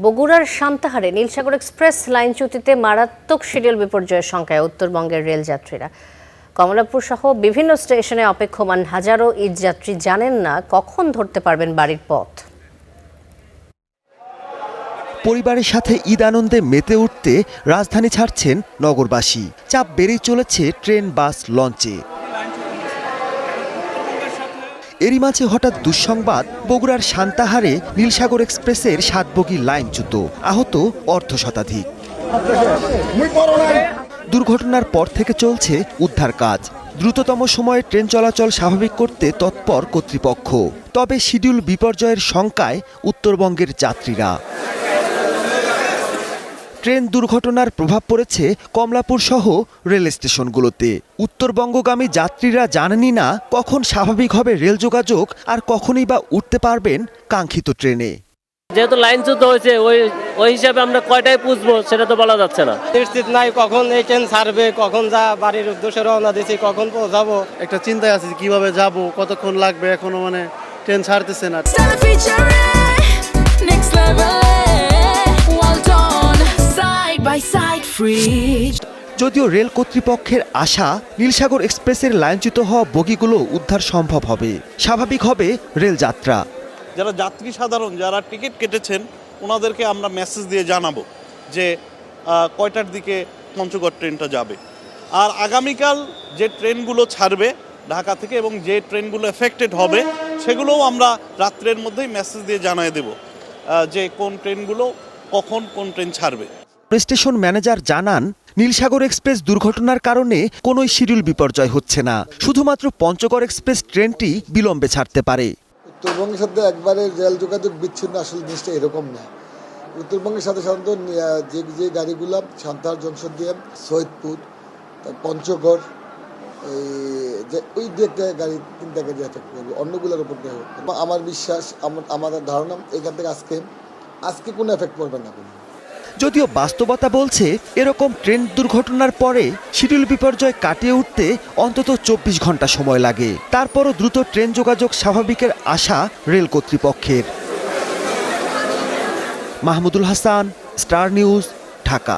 বগুড়ার সান্তাহারে নীলসাগর এক্সপ্রেস লাইনচ্যুতিতে মারাত্মক শিডিউল বিপর্যয়ের শঙ্কায় উত্তরবঙ্গের রেল যাত্রীরা। কমলাপুর সহ বিভিন্ন স্টেশনে অপেক্ষমান হাজারো ঈদযাত্রী জানেন না কখন ধরতে পারবেন বাড়ির পথ। পরিবারের সাথে ঈদ আনন্দে মেতে উঠতে রাজধানী ছাড়ছেন নগরবাসী। চাপ বেড়েই চলেছে ট্রেন, বাস, লঞ্চে। এরই মাঝে হঠাৎ দুঃসংবাদ, বগুড়ার সান্তাহারে নীলসাগর এক্সপ্রেসের 7 বগি লাইনচ্যুত, আহত অর্ধ শতাধিক। দুর্ঘটনার পর থেকে চলছে উদ্ধার কাজ। দ্রুততম সময়ে ট্রেন চলাচল স্বাভাবিক করতে তৎপর কর্তৃপক্ষ। তবে শিডিউল বিপর্যয়ের শঙ্কায় উত্তরবঙ্গের যাত্রীরা। ট্রেন দুর্ঘটনার প্রভাব পড়েছে কমলাপুর সহ রেল স্টেশনগুলোতে। উত্তরবঙ্গগামী যাত্রীরা জানেনই না কখন স্বাভাবিক হবে রেল যোগাযোগ, আর কখনই বা উঠতে পারবেন কাঙ্ক্ষিত ট্রেনে। যেহেতু লাইনচ্যুত হয়েছে ওই হিসাবে আমরা কয়টায় পুষবো সেটা তো বলা যাচ্ছে না। নিশ্চিত নাই কখন এই ট্রেন ছাড়বে, কখন যা বাড়ির উদ্দেশ্যে রওনা দিছি, কখন পৌঁছাবো। একটা চিন্তায় আছি কিভাবে যাব, কতক্ষণ লাগবে, এখনো ট্রেন ছাড়তেছে না। যদিও রেল কর্তৃপক্ষের আশা, নীলসাগর এক্সপ্রেসের লাইনচ্যুত হওয়া বগিগুলো উদ্ধার সম্ভব হবে, স্বাভাবিক হবে রেল যাত্রা। যারা যাত্রী সাধারণ যারা টিকিট কেটেছেন ওনাদেরকে আমরা মেসেজ দিয়ে জানাবো যে কয়টার দিকে পঞ্চগড় ট্রেনটা যাবে। আর আগামীকাল যে ট্রেনগুলো ছাড়বে ঢাকা থেকে এবং যে ট্রেনগুলো এফেক্টেড হবে সেগুলোও আমরা রাত্রের মধ্যেই মেসেজ দিয়ে জানিয়ে দেব যে কোন ট্রেনগুলো কখন কোন ট্রেন ছাড়বে। স্টেশন ম্যানেজার জানান, নীলসাগর এক্সপ্রেস দুর্ঘটনার কারণে কোনো শিডিউল বিপর্যয় হচ্ছে না, শুধুমাত্র পঞ্চগড় এক্সপ্রেস ট্রেনটি বিলম্বে ছাড়তে পারে। উত্তরবঙ্গের সাথে একবারে রেল যোগাযোগ বিচ্ছিন্ন আসলে জিনিসটা এরকম না। উত্তরবঙ্গের সাথে সাধারণত যে গাড়িগুলো সান্তাহার জংশন দিয়ে সৈয়দপুর, পঞ্চগড়, ওই দিকটা গাড়ি 3টা গাড়ি এফেক্ট করবে, অন্যগুলোর উপর দেওয়া। আমার বিশ্বাস, আমাদের ধারণা এখান থেকে আজকে কোনো এফেক্ট পড়বে না। যদিও বাস্তবতা বলছে এরকম ট্রেন দুর্ঘটনার পরে শিডিউল বিপর্যয় কাটিয়ে উঠতে অন্তত 24 ঘন্টা সময় লাগে। তারপরও দ্রুত ট্রেন যোগাযোগ স্বাভাবিকের আশা রেল কর্তৃপক্ষের। Mahmudul Hasan, star news, Dhaka.